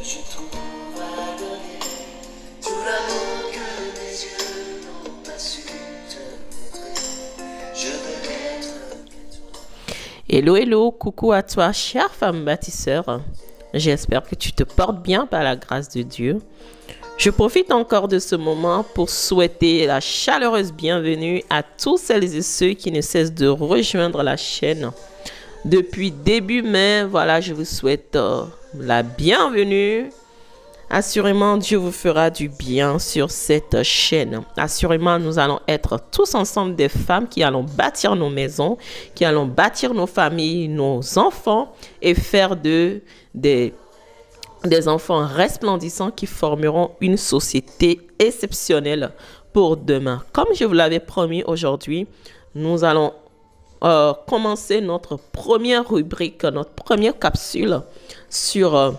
je trouve à donner tout l'amour que mes yeux n'ont pas su te montrer. Je veux n'être que toi. Hello, hello, coucou à toi, chère femme bâtisseur. J'espère que tu te portes bien par la grâce de Dieu. Je profite encore de ce moment pour souhaiter la chaleureuse bienvenue à tous celles et ceux qui ne cessent de rejoindre la chaîne. Depuis début mai, voilà, je vous souhaite la bienvenue. Assurément, Dieu vous fera du bien sur cette chaîne. Assurément, nous allons être tous ensemble des femmes qui allons bâtir nos maisons, qui allons bâtir nos familles, nos enfants et faire des enfants resplendissants qui formeront une société exceptionnelle pour demain. Comme je vous l'avais promis aujourd'hui, nous allons commencer notre première rubrique, notre première capsule sur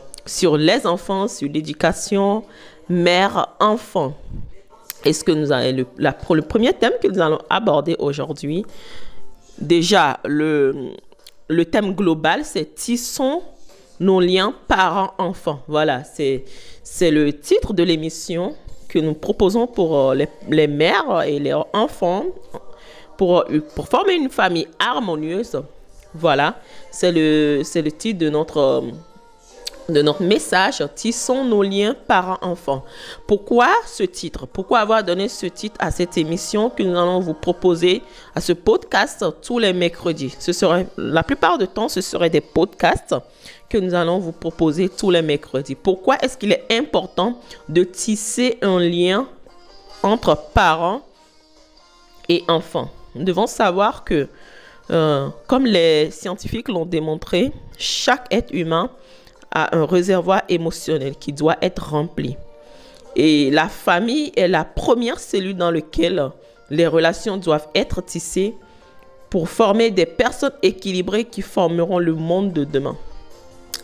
les enfants, sur l'éducation mère-enfant. Est-ce que nous allons le premier thème que nous allons aborder aujourd'hui, déjà le thème global, c'est tissons nos liens parents-enfants. Voilà, c'est le titre de l'émission que nous proposons pour les mères et leurs enfants pour former une famille harmonieuse. Voilà, c'est le titre de notre message, tissons nos liens parents-enfants. Pourquoi ce titre? Pourquoi avoir donné ce titre à cette émission que nous allons vous proposer, à ce podcast tous les mercredis? La plupart du temps, ce seraient des podcasts que nous allons vous proposer tous les mercredis. Pourquoi est-ce qu'il est important de tisser un lien entre parents et enfants? Nous devons savoir que, comme les scientifiques l'ont démontré, chaque être humain a un réservoir émotionnel qui doit être rempli. Et la famille est la première cellule dans laquelle les relations doivent être tissées pour former des personnes équilibrées qui formeront le monde de demain.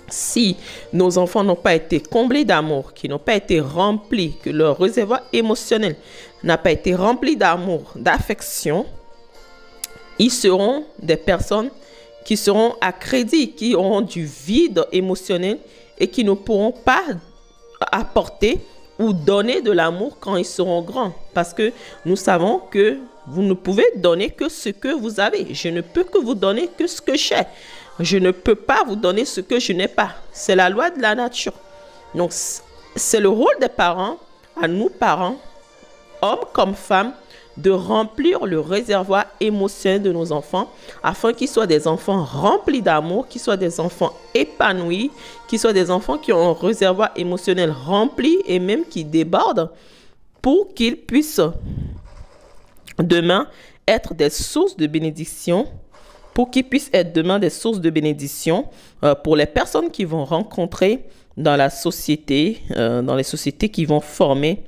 Si nos enfants n'ont pas été comblés d'amour, qui n'ont pas été remplis, que leur réservoir émotionnel n'a pas été rempli d'amour, d'affection, ils seront des personnes qui seront à crédit, qui auront du vide émotionnel et qui ne pourront pas apporter ou donner de l'amour quand ils seront grands. Parce que nous savons que vous ne pouvez donner que ce que vous avez. Je ne peux que vous donner que ce que j'ai. Je ne peux pas vous donner ce que je n'ai pas. C'est la loi de la nature. Donc, c'est le rôle des parents, à nous parents, hommes comme femmes, de remplir le réservoir émotionnel de nos enfants afin qu'ils soient des enfants remplis d'amour, qu'ils soient des enfants épanouis, qu'ils soient des enfants qui ont un réservoir émotionnel rempli et même qui déborde pour qu'ils puissent demain être des sources de bénédiction, pour qu'ils puissent être demain des sources de bénédiction pour les personnes qui vont rencontrer dans la société, dans les sociétés qui vont former.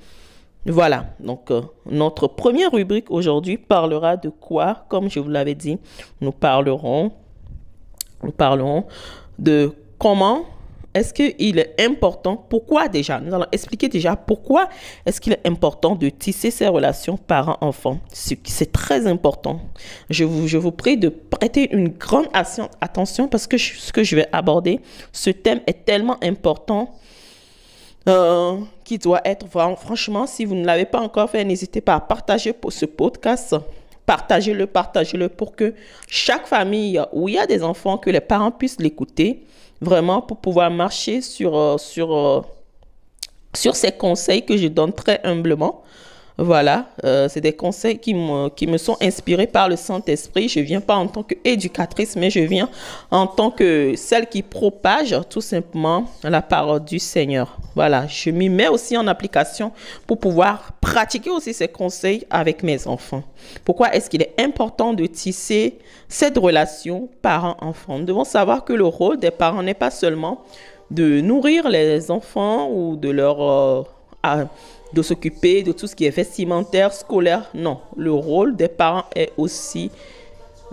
Voilà, donc notre première rubrique aujourd'hui parlera de quoi? Comme je vous l'avais dit, nous parlerons de comment est-ce qu'il est important, pourquoi déjà, nous allons expliquer déjà pourquoi est-ce qu'il est important de tisser ces relations parents-enfants. C'est très important. Je vous prie de prêter une grande attention parce que ce que je vais aborder, ce thème est tellement important qui doit être, franchement, si vous ne l'avez pas encore fait, n'hésitez pas à partager pour ce podcast. Partagez-le pour que chaque famille où il y a des enfants, que les parents puissent l'écouter, vraiment pour pouvoir marcher sur ces conseils que je donne très humblement. Voilà, c'est des conseils qui me sont inspirés par le Saint-Esprit. Je ne viens pas en tant qu'éducatrice, mais je viens en tant que celle qui propage tout simplement la parole du Seigneur. Voilà, je m'y mets aussi en application pour pouvoir pratiquer aussi ces conseils avec mes enfants. Pourquoi est-ce qu'il est important de tisser cette relation parent-enfant? Nous devons savoir que le rôle des parents n'est pas seulement de nourrir les enfants ou de s'occuper de tout ce qui est vestimentaire, scolaire. Non, le rôle des parents est aussi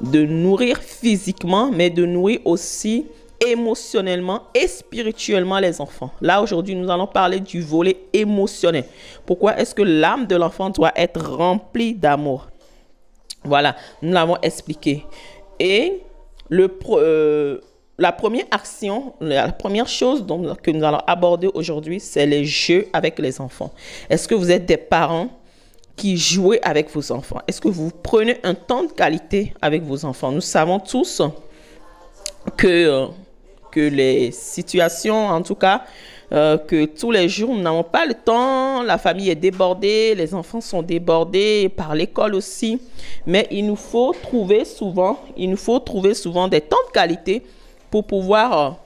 de nourrir physiquement, mais de nourrir aussi émotionnellement et spirituellement les enfants. Là, aujourd'hui, nous allons parler du volet émotionnel. Pourquoi est-ce que l'âme de l'enfant doit être remplie d'amour? Voilà, nous l'avons expliqué. Et la première action, la première chose que nous allons aborder aujourd'hui, c'est les jeux avec les enfants. Est-ce que vous êtes des parents qui jouent avec vos enfants? Est-ce que vous prenez un temps de qualité avec vos enfants? Nous savons tous que les situations, en tout cas, que tous les jours, nous n'avons pas le temps, la famille est débordée, les enfants sont débordés par l'école aussi. Mais il nous faut trouver souvent des temps de qualité pour pouvoir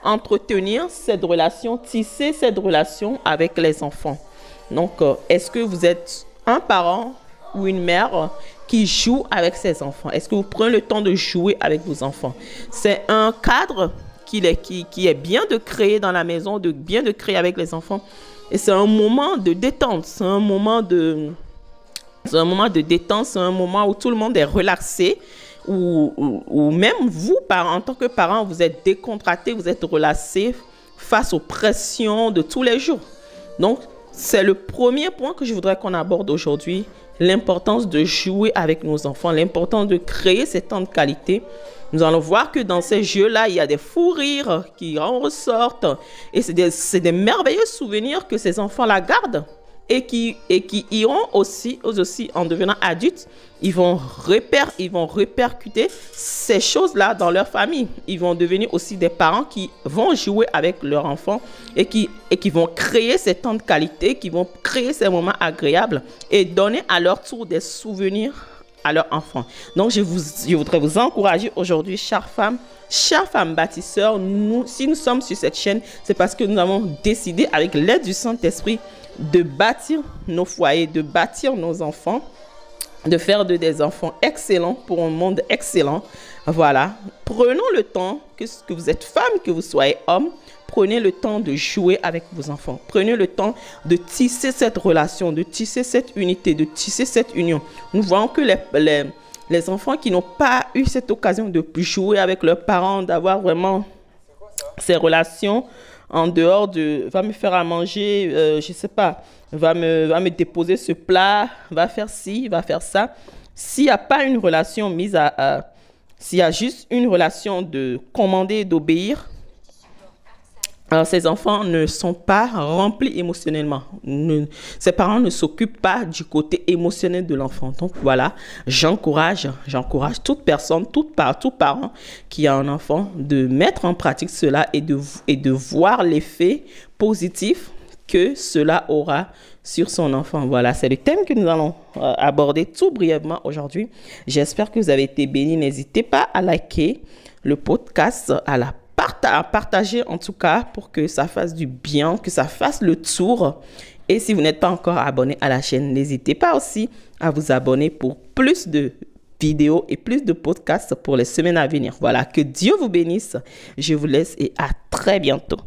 entretenir cette relation, tisser cette relation avec les enfants. Donc, est-ce que vous êtes un parent ou une mère qui joue avec ses enfants? Est-ce que vous prenez le temps de jouer avec vos enfants? C'est un cadre qui est bien de créer dans la maison, bien de créer avec les enfants. Et c'est un moment de détente, c'est un moment de détente, c'est un moment où tout le monde est relaxé, ou même vous, en tant que parent, vous êtes décontracté, vous êtes relaxé face aux pressions de tous les jours. Donc, c'est le premier point que je voudrais qu'on aborde aujourd'hui, l'importance de jouer avec nos enfants, l'importance de créer ces temps de qualité. Nous allons voir que dans ces jeux-là, il y a des fous rires qui en ressortent. Et c'est des merveilleux souvenirs que ces enfants-là gardent. Et qui iront aussi en devenant adultes, ils vont répercuter ces choses-là dans leur famille. Ils vont devenir aussi des parents qui vont jouer avec leurs enfants et qui vont créer ces temps de qualité, qui vont créer ces moments agréables et donner à leur tour des souvenirs à leurs enfants. Donc, je voudrais vous encourager aujourd'hui, chères femmes bâtisseurs, si nous sommes sur cette chaîne, c'est parce que nous avons décidé, avec l'aide du Saint-Esprit, de bâtir nos foyers, de bâtir nos enfants, de faire des enfants excellents pour un monde excellent. Voilà. Prenons le temps, que vous êtes femme, que vous soyez homme, prenez le temps de jouer avec vos enfants. Prenez le temps de tisser cette relation, de tisser cette unité, de tisser cette union. Nous voyons que les enfants qui n'ont pas eu cette occasion de jouer avec leurs parents, d'avoir vraiment ces relations en dehors de va me faire à manger, je sais pas, va me déposer ce plat, va faire ci, va faire ça. S'il n'y a pas une relation s'il y a juste une relation de commander et d'obéir, alors ces enfants ne sont pas remplis émotionnellement. Ces parents ne s'occupent pas du côté émotionnel de l'enfant. Donc voilà, j'encourage toute personne, tout parent qui a un enfant de mettre en pratique cela et de voir l'effet positif que cela aura sur son enfant. Voilà, c'est le thème que nous allons aborder tout brièvement aujourd'hui. J'espère que vous avez été bénis. N'hésitez pas à liker le podcast, à partager en tout cas pour que ça fasse du bien, que ça fasse le tour. Et si vous n'êtes pas encore abonné à la chaîne, n'hésitez pas aussi à vous abonner pour plus de vidéos et plus de podcasts pour les semaines à venir. Voilà, que Dieu vous bénisse. Je vous laisse et à très bientôt.